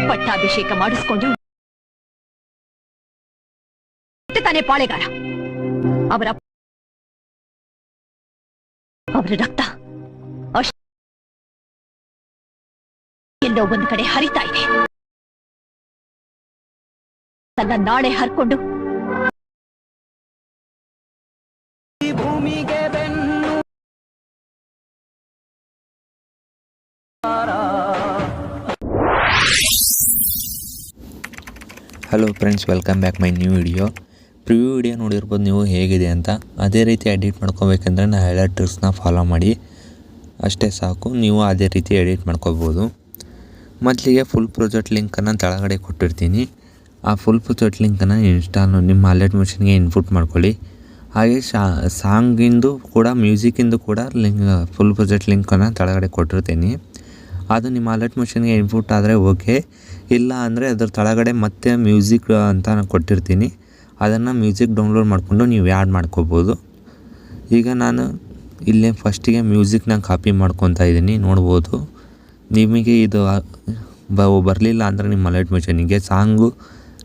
ಪಟ್ಟಾಭಿಷೇಕ ಮಾಡಿಸ್ಕೊಂಡು ತಾನೇ ಪಾಳೆಗಾರ. ಅವರ ರಕ್ತ ಎಲ್ಲೋ ಒಂದು ಕಡೆ ಹರಿತಾ ಇದೆ. ತನ್ನ ನಾಳೆ ಹರ್ಕೊಂಡು ಭೂಮಿಗೆ ಬೆನ್ನು. Hello friends, welcome back my new video. Preview video ನೋಡಿರ್ಬೋದು ನೀವು ಹೇಗಿದೆ ಅಂತ. ಅದೇ ರೀತಿ ಎಡಿಟ್ ಮಾಡ್ಕೋಬೇಕಂದ್ರೆ ನಾನು ಹೇಳೋ ಟ್ರಿಕ್ಸ್ನ ಫಾಲೋ ಮಾಡಿ ಅಷ್ಟೇ ಸಾಕು, ನೀವು ಅದೇ ರೀತಿ ಎಡಿಟ್ ಮಾಡ್ಕೋಬೋದು. ಮೊದಲಿಗೆ ಫುಲ್ ಪ್ರಾಜೆಕ್ಟ್ ಲಿಂಕನ್ನು ಕೆಳಗಡೆ ಕೊಟ್ಟಿರ್ತೀನಿ. ಆ ಫುಲ್ ಪ್ರಾಜೆಕ್ಟ್ ಲಿಂಕನ್ನು ನಿಮ್ಮ ಅಲರ್ಟ್ ಮಿಷನ್ಗೆ ಇನ್ಪುಟ್ ಮಾಡ್ಕೊಳ್ಳಿ. ಹಾಗೆ ಸಾಂಗಿಂದು ಕೂಡ ಮ್ಯೂಸಿಕ್ಕಿಂದು ಕೂಡ ಫುಲ್ ಪ್ರಾಜೆಕ್ಟ್ ಲಿಂಕನ್ನು ಕೆಳಗಡೆ ಕೊಟ್ಟಿರ್ತೀನಿ. ಅದು ನಿಮ್ಮ ಅಲರ್ಟ್ ಮಿಷನ್ಗೆ ಇನ್ಪುಟ್ ಆದರೆ ಓಕೆ, ಇಲ್ಲ ಅಂದರೆ ಅದ್ರ ಕೆಳಗಡೆ ಮತ್ತೆ ಮ್ಯೂಸಿಕ್ ಅಂತ ನಾನು ಕೊಟ್ಟಿರ್ತೀನಿ. ಅದನ್ನು ಮ್ಯೂಸಿಕ್ ಡೌನ್ಲೋಡ್ ಮಾಡಿಕೊಂಡು ನೀವು ಆ್ಯಡ್ ಮಾಡ್ಕೋಬೋದು. ಈಗ ನಾನು ಇಲ್ಲೇ ಫಸ್ಟಿಗೆ ಮ್ಯೂಸಿಕ್ನ ಕಾಪಿ ಮಾಡ್ಕೊತಾ ಇದ್ದೀನಿ, ನೋಡ್ಬೋದು. ನಿಮಗೆ ಇದು ಬರಲಿಲ್ಲ ಅಂದರೆ ನಿಮ್ಮ ಅಲರ್ಟ್ ಮಿಷನಿಗೆ ಸಾಂಗು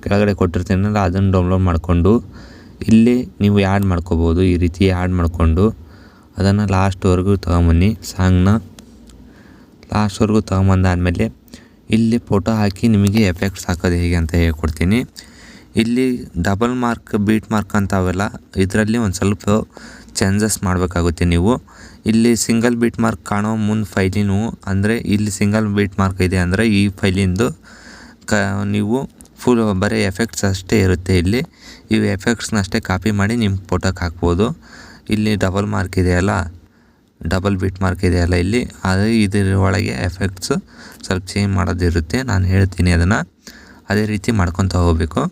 ಕೆಳಗಡೆ ಕೊಟ್ಟಿರ್ತೀನಲ್ಲ ಅದನ್ನು ಡೌನ್ಲೋಡ್ ಮಾಡಿಕೊಂಡು ಇಲ್ಲಿ ನೀವು ಆ್ಯಡ್ ಮಾಡ್ಕೋಬೋದು. ಈ ರೀತಿ ಆ್ಯಡ್ ಮಾಡಿಕೊಂಡು ಅದನ್ನು ಲಾಸ್ಟ್ವರೆಗೂ ತೊಗೊಂಬನ್ನಿ. ಸಾಂಗ್ನ ಲಾಸ್ಟ್ವರೆಗೂ ತೊಗೊಂಬಂದಾದಮೇಲೆ ಇಲ್ಲಿ ಫೋಟೋ ಹಾಕಿ ನಿಮಗೆ ಎಫೆಕ್ಟ್ಸ್ ಹಾಕೋದು ಹೇಗೆ ಅಂತ ಹೇಳ್ಕೊಡ್ತೀನಿ. ಇಲ್ಲಿ ಡಬಲ್ ಮಾರ್ಕ್, ಬೀಟ್ ಮಾರ್ಕ್ ಅಂತ ಅವೆಲ್ಲ ಇದರಲ್ಲಿ ಒಂದು ಸ್ವಲ್ಪ ಚೇಂಜಸ್ ಮಾಡಬೇಕಾಗುತ್ತೆ. ನೀವು ಇಲ್ಲಿ ಸಿಂಗಲ್ ಬೀಟ್ ಮಾರ್ಕ್ ಕಾಣೋ ಮುಂದೆ ಫೈಲಿನೂ ಅಂದರೆ ಇಲ್ಲಿ ಸಿಂಗಲ್ ಬೀಟ್ ಮಾರ್ಕ್ ಇದೆ ಅಂದರೆ ಈ ಫೈಲಿಂದು ನೀವು ಫುಲ್ ಬರೀ ಎಫೆಕ್ಟ್ಸ್ ಅಷ್ಟೇ ಇರುತ್ತೆ. ಇಲ್ಲಿ ಇವು ಎಫೆಕ್ಟ್ಸ್ನ ಅಷ್ಟೇ ಕಾಪಿ ಮಾಡಿ ನಿಮ್ಮ ಫೋಟೋಕ್ಕೆ ಹಾಕ್ಬೋದು. ಇಲ್ಲಿ ಡಬಲ್ ಮಾರ್ಕ್ ಇದೆಯಲ್ಲ, ಡಬಲ್ ಬೀಟ್ ಮಾರ್ಕ್ ಇದೆಯಲ್ಲ ಇಲ್ಲಿ, ಅದು ಇದರ ಒಳಗೆ ಎಫೆಕ್ಟ್ಸು ಸ್ವಲ್ಪ ಚೇಂಜ್ ಮಾಡೋದಿರುತ್ತೆ. ನಾನು ಹೇಳ್ತೀನಿ, ಅದನ್ನು ಅದೇ ರೀತಿ ಮಾಡ್ಕೊತ ಹೋಗಬೇಕು.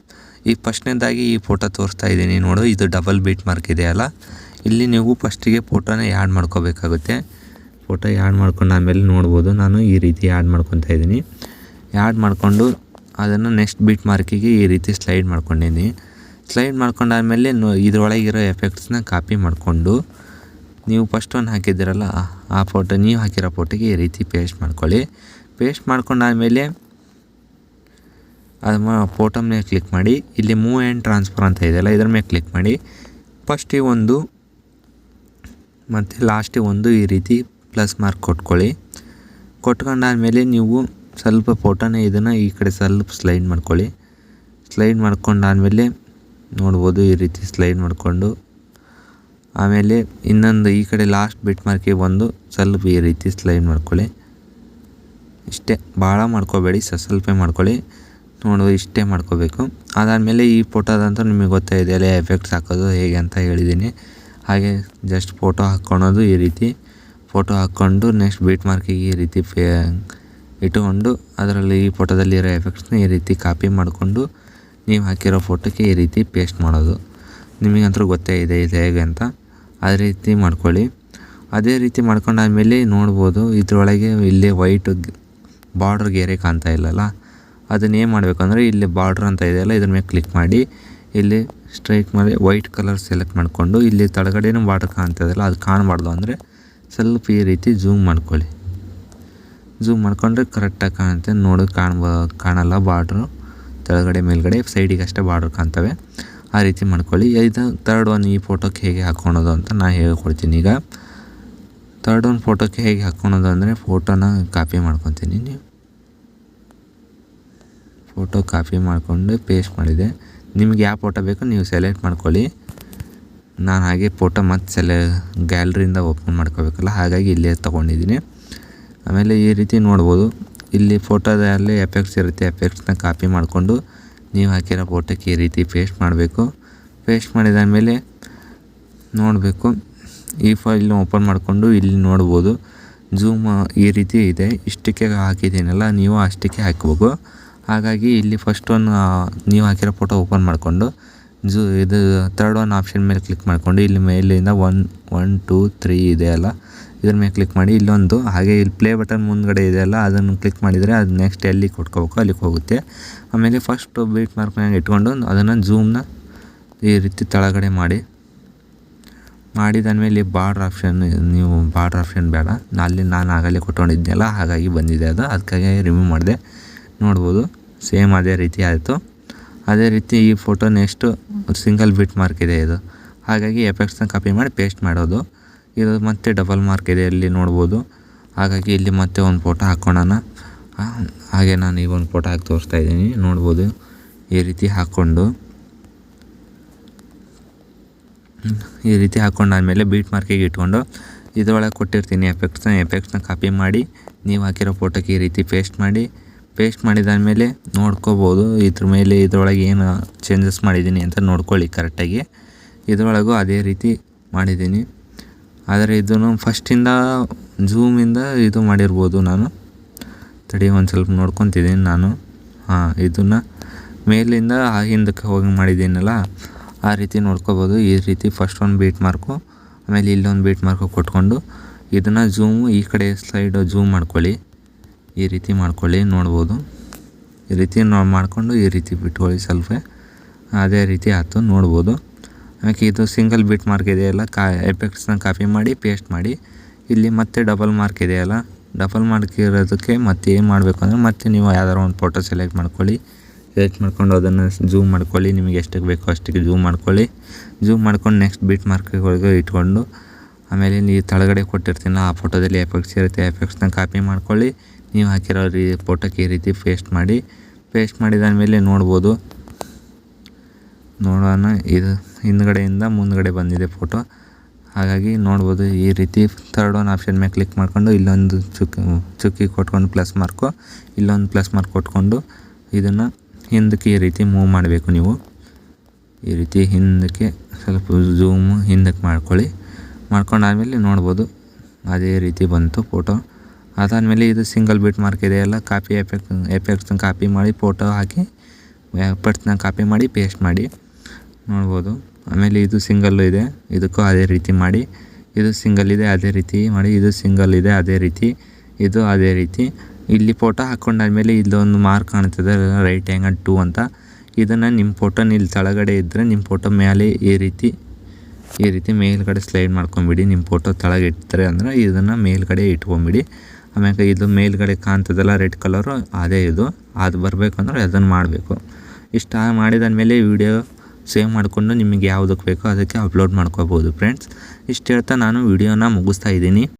ಈ ಫಸ್ಟ್ನೇದಾಗಿ ಈ ಫೋಟೋ ತೋರಿಸ್ತಾ ಇದ್ದೀನಿ ನೋಡು, ಇದು ಡಬಲ್ ಬೀಟ್ ಮಾರ್ಕ್ ಇದೆಯಲ್ಲ, ಇಲ್ಲಿ ನೀವು ಫಸ್ಟಿಗೆ ಫೋಟೋನ ಆ್ಯಡ್ ಮಾಡ್ಕೋಬೇಕಾಗುತ್ತೆ. ಫೋಟೋ ಆ್ಯಡ್ ಮಾಡ್ಕೊಂಡು ಆಮೇಲೆ ನೋಡ್ಬೋದು, ನಾನು ಈ ರೀತಿ ಆ್ಯಡ್ ಮಾಡ್ಕೊತಾ ಇದ್ದೀನಿ. ಆ್ಯಡ್ ಮಾಡಿಕೊಂಡು ಅದನ್ನು ನೆಕ್ಸ್ಟ್ ಬೀಟ್ ಮಾರ್ಕಿಗೆ ಈ ರೀತಿ ಸ್ಲೈಡ್ ಮಾಡ್ಕೊಂಡಿದ್ದೀನಿ. ಸ್ಲೈಡ್ ಮಾಡ್ಕೊಂಡಾದ್ಮೇಲೆ ಇದರೊಳಗಿರೋ ಎಫೆಕ್ಟ್ಸ್ನ ಕಾಪಿ ಮಾಡಿಕೊಂಡು ನೀವು ಫಸ್ಟ್ ಒಂದು ಹಾಕಿದ್ದೀರಲ್ಲ ಆ ಫೋಟೋ, ನೀವು ಹಾಕಿರೋ ಫೋಟೋಗೆ ಈ ರೀತಿ ಪೇಸ್ಟ್ ಮಾಡ್ಕೊಳ್ಳಿ. ಪೇಸ್ಟ್ ಮಾಡ್ಕೊಂಡಾದ್ಮೇಲೆ ಅದು ಫೋಟೋ ಮೇಲೆ ಕ್ಲಿಕ್ ಮಾಡಿ, ಇಲ್ಲಿ ಮೂವ್ ಆ್ಯಂಡ್ ಟ್ರಾನ್ಸ್ಫರ್ ಅಂತ ಇದೆಯಲ್ಲ ಇದ್ರ ಮೇಲೆ ಕ್ಲಿಕ್ ಮಾಡಿ. ಫಸ್ಟಿಗೆ ಒಂದು ಮತ್ತು ಲಾಸ್ಟಿಗೆ ಒಂದು ಈ ರೀತಿ ಪ್ಲಸ್ ಮಾರ್ಕ್ ಕೊಟ್ಕೊಳ್ಳಿ. ಕೊಟ್ಕೊಂಡಾದ್ಮೇಲೆ ನೀವು ಸ್ವಲ್ಪ ಫೋಟೋನ ಇದನ್ನು ಈ ಕಡೆ ಸ್ವಲ್ಪ ಸ್ಲೈಡ್ ಮಾಡ್ಕೊಳ್ಳಿ. ಸ್ಲೈಡ್ ಮಾಡ್ಕೊಂಡಾದ್ಮೇಲೆ ನೋಡ್ಬೋದು ಈ ರೀತಿ ಸ್ಲೈಡ್ ಮಾಡಿಕೊಂಡು ಆಮೇಲೆ ಇನ್ನೊಂದು ಈ ಕಡೆ ಲಾಸ್ಟ್ ಬಿಟ್ ಮಾರ್ಕಿಗೆ ಒಂದು ಸ್ವಲ್ಪ ಈ ರೀತಿ ಸ್ಲೈಡ್ ಮಾಡ್ಕೊಳ್ಳಿ. ಇಷ್ಟೇ, ಭಾಳ ಮಾಡ್ಕೋಬೇಡಿ, ಸ್ವಲ್ಪ ಮಾಡ್ಕೊಳ್ಳಿ. ನೋಡುವ ಇಷ್ಟೇ ಮಾಡ್ಕೋಬೇಕು. ಅದಾದಮೇಲೆ ಈ ಫೋಟೋದಂತೂ ನಿಮಗೆ ಗೊತ್ತಾಯಿದೆಯಲ್ಲ ಎಫೆಕ್ಟ್ಸ್ ಹಾಕೋದು ಹೇಗೆ ಅಂತ ಹೇಳಿದ್ದೀನಿ. ಹಾಗೆ ಜಸ್ಟ್ ಫೋಟೋ ಹಾಕ್ಕೊಳೋದು ಈ ರೀತಿ ಫೋಟೋ ಹಾಕ್ಕೊಂಡು ನೆಕ್ಸ್ಟ್ ಬೀಟ್ ಮಾರ್ಕಿಗೆ ಈ ರೀತಿ ಇಟ್ಟುಕೊಂಡು ಅದರಲ್ಲಿ ಈ ಫೋಟೋದಲ್ಲಿ ಇರೋ ಎಫೆಕ್ಟ್ಸ್ನ ಈ ರೀತಿ ಕಾಪಿ ಮಾಡಿಕೊಂಡು ನೀವು ಹಾಕಿರೋ ಫೋಟೋಕ್ಕೆ ಈ ರೀತಿ ಪೇಸ್ಟ್ ಮಾಡೋದು. ನಿಮಗಂತೂ ಗೊತ್ತೇ ಇದೆ ಇದು ಹೇಗೆ ಅಂತ, ಅದೇ ರೀತಿ ಮಾಡ್ಕೊಳ್ಳಿ. ಅದೇ ರೀತಿ ಮಾಡ್ಕೊಂಡಾದ್ಮೇಲೆ ನೋಡ್ಬೋದು ಇದರೊಳಗೆ ಇಲ್ಲಿ ವೈಟ್ ಬಾರ್ಡ್ರ್ ಗೆರೆ ಕಾಣ್ತಾ ಇಲ್ಲಲ್ಲ, ಅದನ್ನೇನು ಮಾಡಬೇಕು ಅಂದರೆ ಇಲ್ಲಿ ಬಾರ್ಡ್ರ್ ಅಂತ ಇದೆಯಲ್ಲ ಇದ್ರ ಮೇಲೆ ಕ್ಲಿಕ್ ಮಾಡಿ ಇಲ್ಲಿ ಸ್ಟ್ರೈಕ್ ಮಾಡಿ ವೈಟ್ ಕಲರ್ ಸೆಲೆಕ್ಟ್ ಮಾಡಿಕೊಂಡು ಇಲ್ಲಿ ತಳಗಡೆನೂ ಬಾರ್ಡ್ರ್ ಕಾಣ್ತದಲ್ಲ ಅದು ಕಾಣಬಾರ್ದು ಅಂದರೆ ಸ್ವಲ್ಪ ಈ ರೀತಿ ಝೂಮ್ ಮಾಡ್ಕೊಳ್ಳಿ. ಝೂಮ್ ಮಾಡಿಕೊಂಡ್ರೆ ಕರೆಕ್ಟಾಗಿ ಕಾಣುತ್ತೆ. ನೋಡೋದು ಕಾಣಲ್ಲ ಬಾರ್ಡ್ರು, ಕೆಳಗಡೆ ಮೇಲ್ಗಡೆ ಸೈಡಿಗೆ ಅಷ್ಟೇ ಬಾರ್ಡ್ರ್ ಕಾಣ್ತವೆ. ಆ ರೀತಿ ಮಾಡ್ಕೊಳ್ಳಿ. ಇದು ತರ್ಡ್ ಒನ್ ಈ ಫೋಟೋಕ್ಕೆ ಹೇಗೆ ಹಾಕ್ಕೊಳೋದು ಅಂತ ನಾನು ಹೇಳ್ಕೊಡ್ತೀನಿ. ಈಗ ತರ್ಡ್ ಒನ್ ಫೋಟೋಕ್ಕೆ ಹೇಗೆ ಹಾಕ್ಕೊಳೋದು ಅಂದರೆ ಫೋಟೋನ ಕಾಪಿ ಮಾಡ್ಕೊತೀನಿ. ನೀವು ಫೋಟೋ ಕಾಪಿ ಮಾಡಿಕೊಂಡು ಪೇಸ್ಟ್ ಮಾಡಿದೆ. ನಿಮಗೆ ಯಾವ ಫೋಟೋ ಬೇಕೋ ನೀವು ಸೆಲೆಕ್ಟ್ ಮಾಡ್ಕೊಳ್ಳಿ. ನಾನು ಹಾಗೆ ಫೋಟೋ ಮತ್ತು ಗ್ಯಾಲರಿಯಿಂದ ಓಪನ್ ಮಾಡ್ಕೋಬೇಕಲ್ಲ, ಹಾಗಾಗಿ ಇಲ್ಲೇ ತೊಗೊಂಡಿದ್ದೀನಿ. ಆಮೇಲೆ ಈ ರೀತಿ ನೋಡ್ಬೋದು ಇಲ್ಲಿ ಫೋಟೋದಲ್ಲಿ ಎಫೆಕ್ಟ್ಸ್ ಇರುತ್ತೆ, ಎಫೆಕ್ಟ್ಸ್ನ ಕಾಪಿ ಮಾಡಿಕೊಂಡು ನೀವು ಹಾಕಿರೋ ಫೋಟೋಕ್ಕೆ ಈ ರೀತಿ ಪೇಸ್ಟ್ ಮಾಡಬೇಕು. ಪೇಸ್ಟ್ ಮಾಡಿದಾದಮೇಲೆ ನೋಡಬೇಕು ಈ ಫೈಲ್ನ ಓಪನ್ ಮಾಡಿಕೊಂಡು ಇಲ್ಲಿ ನೋಡ್ಬೋದು ಝೂಮ್ ಈ ರೀತಿ ಇದೆ. ಇಷ್ಟಕ್ಕೆ ಹಾಕಿದ್ದೀನಲ್ಲ, ನೀವು ಅಷ್ಟಕ್ಕೆ ಹಾಕಬೇಕು. ಹಾಗಾಗಿ ಇಲ್ಲಿ ಫಸ್ಟ್ ಒಂದು ನೀವು ಹಾಕಿರೋ ಫೋಟೋ ಓಪನ್ ಮಾಡಿಕೊಂಡು ಇದು ತರ್ಡ್ ಒನ್ ಆಪ್ಷನ್ ಮೇಲೆ ಕ್ಲಿಕ್ ಮಾಡಿಕೊಂಡು ಇಲ್ಲಿ ಮೇಲಿಂದ 1 2 3 ಇದೆಯಲ್ಲ ಇದ್ರ ಮೇಲೆ ಕ್ಲಿಕ್ ಮಾಡಿ ಇಲ್ಲೊಂದು ಹಾಗೆ ಇಲ್ಲಿ ಪ್ಲೇ ಬಟನ್ ಮುಂದ್ಗಡೆ ಇದೆಯಲ್ಲ ಅದನ್ನು ಕ್ಲಿಕ್ ಮಾಡಿದರೆ ಅದು ನೆಕ್ಸ್ಟ್ ಎಲ್ಲಿ ಕೊಟ್ಕೋಬೇಕು ಅಲ್ಲಿಗೆ ಹೋಗುತ್ತೆ. ಆಮೇಲೆ ಫಸ್ಟ್ ಬೀಟ್ ಮಾರ್ಕ್ನಾಗ ಇಟ್ಕೊಂಡು ಅದನ್ನು ಝೂಮ್ನ ಈ ರೀತಿ ಕೆಳಗಡೆ ಮಾಡಿದಾದ್ಮೇಲೆ ಬಾರ್ಡ್ರ್ ಆಪ್ಷನ್, ನೀವು ಬಾರ್ಡ್ರ್ ಆಪ್ಷನ್ ಬೇಡ, ನಾನು ಆಗಲೇ ಕೊಟ್ಕೊಂಡಿದ್ದೆನಲ್ಲ ಹಾಗಾಗಿ ಬಂದಿದೆ ಅದು, ಅದಕ್ಕಾಗಿ ರಿಮೂವ್ ಮಾಡಿದೆ. ನೋಡ್ಬೋದು ಸೇಮ್ ಅದೇ ರೀತಿ ಆಯಿತು. ಅದೇ ರೀತಿ ಈ ಫೋಟೋ ನೆಕ್ಸ್ಟು ಸಿಂಗಲ್ ಬಿಟ್ ಮಾರ್ಕ್ ಇದೆ ಇದು, ಹಾಗಾಗಿ ಎಫೆಕ್ಟ್ಸ್ನ ಕಾಪಿ ಮಾಡಿ ಪೇಸ್ಟ್ ಮಾಡೋದು. ಇದು ಮತ್ತೆ ಡಬಲ್ ಮಾರ್ಕ್ ಇದೆ ಇಲ್ಲಿ ನೋಡ್ಬೋದು, ಹಾಗಾಗಿ ಇಲ್ಲಿ ಮತ್ತೆ ಒಂದು ಫೋಟೋ ಹಾಕ್ಕೊಳ್ಳೋಣ. ಹಾಗೆ ನಾನು ಈಗ ಒಂದು ಫೋಟೋ ಹಾಕಿ ತೋರಿಸ್ತಾ ಇದ್ದೀನಿ ನೋಡ್ಬೋದು. ಈ ರೀತಿ ಹಾಕ್ಕೊಂಡಾದ್ಮೇಲೆ ಬೀಟ್ ಮಾರ್ಕಿಗೆ ಇಟ್ಕೊಂಡು ಇದರೊಳಗೆ ಕೊಟ್ಟಿರ್ತೀನಿ ಎಫೆಕ್ಟ್ಸ್ನ ಕಾಪಿ ಮಾಡಿ ನೀವು ಹಾಕಿರೋ ಫೋಟೋಕ್ಕೆ ಈ ರೀತಿ ಪೇಸ್ಟ್ ಮಾಡಿದಾದ್ಮೇಲೆ ನೋಡ್ಕೋಬೋದು ಇದ್ರ ಮೇಲೆ ಇದರೊಳಗೆ ಏನು ಚೇಂಜಸ್ ಮಾಡಿದ್ದೀನಿ ಅಂತ ನೋಡ್ಕೊಳ್ಳಿ ಕರೆಕ್ಟಾಗಿ. ಇದರೊಳಗೂ ಅದೇ ರೀತಿ ಮಾಡಿದ್ದೀನಿ, ಆದರೆ ಇದನ್ನು ಫಸ್ಟಿಂದ ಝೂಮಿಂದ ಇದು ಮಾಡಿರ್ಬೋದು. ನಾನು ತಡಿ ಒಂದು ಸ್ವಲ್ಪ ನೋಡ್ಕೊತಿದ್ದೀನಿ ನಾನು. ಇದನ್ನು ಮೇಲಿಂದ ಹಿಂದಕ್ಕೆ ಹೋಗಿ ಮಾಡಿದ್ದೀನಲ್ಲ ಆ ರೀತಿ ನೋಡ್ಕೋಬೋದು. ಈ ರೀತಿ ಫಸ್ಟ್ ಒಂದು ಬೀಟ್ ಮಾರ್ಕು, ಆಮೇಲೆ ಇಲ್ಲೊಂದು ಬೀಟ್ ಮಾರ್ಕು ಕೊಟ್ಕೊಂಡು ಇದನ್ನು ಈ ಕಡೆ ಸ್ಲೈಡು ಝೂಮ್ ಮಾಡ್ಕೊಳ್ಳಿ. ಈ ರೀತಿ ಮಾಡ್ಕೊಳ್ಳಿ ನೋಡ್ಬೋದು. ಈ ರೀತಿ ಮಾಡಿಕೊಂಡು ಈ ರೀತಿ ಬಿಟ್ಕೊಳ್ಳಿ ಸ್ವಲ್ಪ. ಅದೇ ರೀತಿ ಆಯ್ತು ನೋಡ್ಬೋದು. ಆಮೇಲೆ ಇದು ಸಿಂಗಲ್ ಬೀಟ್ ಮಾರ್ಕ್ ಇದೆಯಲ್ಲ, ಎಫೆಕ್ಟ್ಸ್ನ ಕಾಪಿ ಮಾಡಿ ಪೇಸ್ಟ್ ಮಾಡಿ. ಇಲ್ಲಿ ಮತ್ತೆ ಡಬಲ್ ಮಾರ್ಕ್ ಇದೆಯಲ್ಲ, ಡಬಲ್ ಮಾರ್ಕ್ ಇರೋದಕ್ಕೆ ಮತ್ತೆ ಏನು ಮಾಡಬೇಕು ಅಂದರೆ ಮತ್ತೆ ನೀವು ಯಾವ್ದಾರು ಒಂದು ಫೋಟೋ ಸೆಲೆಕ್ಟ್ ಮಾಡ್ಕೊಂಡು ಅದನ್ನು ಝೂಮ್ ಮಾಡ್ಕೊಳ್ಳಿ. ನಿಮಗೆ ಎಷ್ಟಕ್ಕೆ ಬೇಕೋ ಅಷ್ಟಕ್ಕೆ ಝೂಮ್ ಮಾಡ್ಕೊಂಡು ನೆಕ್ಸ್ಟ್ ಬೀಟ್ ಮಾರ್ಕ್ಗಳಿಗೆ ಇಟ್ಕೊಂಡು ಆಮೇಲೆ ನೀವು ಕೆಳಗಡೆ ಕೊಟ್ಟಿರ್ತೀನಲ್ಲ ಆ ಫೋಟೋದಲ್ಲಿ ಎಫೆಕ್ಟ್ಸ್ ಇರುತ್ತೆ, ಎಫೆಕ್ಟ್ಸ್ನ ಕಾಪಿ ಮಾಡ್ಕೊಳ್ಳಿ. ನೀವು ಹಾಕಿರೋ ಫೋಟೋಕ್ಕೆ ಈ ರೀತಿ ಪೇಸ್ಟ್ ಮಾಡಿದಾದ್ಮೇಲೆ ನೋಡ್ಬೋದು. ನೋಡೋಣ, ಇದು ಹಿಂದ್ಗಡೆಯಿಂದ ಮುಂದ್ಗಡೆ ಬಂದಿದೆ ಫೋಟೋ, ಹಾಗಾಗಿ ನೋಡ್ಬೋದು. ಈ ರೀತಿ ಥರ್ಡ್ ಒನ್ ಆಪ್ಷನ್ ಮೇಲೆ ಕ್ಲಿಕ್ ಮಾಡ್ಕೊಂಡು ಇಲ್ಲೊಂದು ಚುಕ್ಕಿ ಕೊಟ್ಕೊಂಡು ಪ್ಲಸ್ ಮಾರ್ಕು, ಇಲ್ಲೊಂದು ಪ್ಲಸ್ ಮಾರ್ಕ್ ಕೊಟ್ಕೊಂಡು ಇದನ್ನು ಹಿಂದಕ್ಕೆ ಈ ರೀತಿ ಮೂವ್ ಮಾಡಬೇಕು. ನೀವು ಈ ರೀತಿ ಹಿಂದಕ್ಕೆ ಸ್ವಲ್ಪ ಝೂಮು ಹಿಂದಕ್ಕೆ ಮಾಡ್ಕೊಂಡಾದ್ಮೇಲೆ ನೋಡ್ಬೋದು ಅದೇ ರೀತಿ ಬಂತು ಫೋಟೋ. ಅದಾದಮೇಲೆ ಇದು ಸಿಂಗಲ್ ಬಿಟ್ ಮಾರ್ಕ್ ಇದೆಯಲ್ಲ, ಎಫೆಕ್ಟ್ಸ್ನ ಕಾಪಿ ಮಾಡಿ ಫೋಟೋ ಹಾಕಿ ಎಫೆಕ್ಟ್ಸ್ನ ಕಾಪಿ ಮಾಡಿ ಪೇಸ್ಟ್ ಮಾಡಿ ನೋಡ್ಬೋದು. ಆಮೇಲೆ ಇದು ಸಿಂಗಲ್ಲು ಇದೆ, ಇದಕ್ಕೂ ಅದೇ ರೀತಿ ಮಾಡಿ. ಇದು ಸಿಂಗಲ್ ಇದೆ ಅದೇ ರೀತಿ ಮಾಡಿ, ಇದು ಸಿಂಗಲ್ ಇದೆ ಅದೇ ರೀತಿ, ಇದು ಅದೇ ರೀತಿ. ಇಲ್ಲಿ ಫೋಟೋ ಹಾಕ್ಕೊಂಡಾದ್ಮೇಲೆ ಇಲ್ಲೊಂದು ಮಾರ್ಕ್ ಕಾಣ್ತದೆ ರೈಟ್ ಆ್ಯಂಗಲ್ 2 ಅಂತ. ಇದನ್ನು ನಿಮ್ಮ ಫೋಟೋನ ಇಲ್ಲಿ ಕೆಳಗಡೆ ಇದ್ದರೆ ನಿಮ್ಮ ಫೋಟೋ ಮೇಲೆ ಈ ರೀತಿ ಮೇಲ್ಗಡೆ ಸ್ಲೈಡ್ ಮಾಡ್ಕೊಂಬಿಡಿ. ನಿಮ್ಮ ಫೋಟೋ ಕೆಳಗೆ ಇಡ್ತಾರೆ ಅಂದರೆ ಇದನ್ನು ಮೇಲ್ಗಡೆ ಇಟ್ಕೊಂಬಿಡಿ. ಆಮೇಲೆ ಇದು ಮೇಲ್ಗಡೆ ಕಾಣ್ತದಲ್ಲ ರೆಡ್ ಕಲರು, ಅದೇ ಅದು ಬರಬೇಕು ಅಂದರೆ ಅದನ್ನು ಮಾಡಬೇಕು. ಇಷ್ಟ ಮಾಡಿದಾದ್ಮೇಲೆ ವಿಡಿಯೋ ಸೇವ್ ಮಾಡಿಕೊಂಡು ನಿಮಗೆ ಯಾವುದಕ್ಕೆ ಬೇಕೋ ಅದಕ್ಕೆ ಅಪ್ಲೋಡ್ ಮಾಡ್ಕೋಬೋದು ಫ್ರೆಂಡ್ಸ್. ಇಷ್ಟು ಹೇಳ್ತಾ ನಾನು ವಿಡಿಯೋನ ಮುಗಿಸ್ತಾ ಇದ್ದೀನಿ.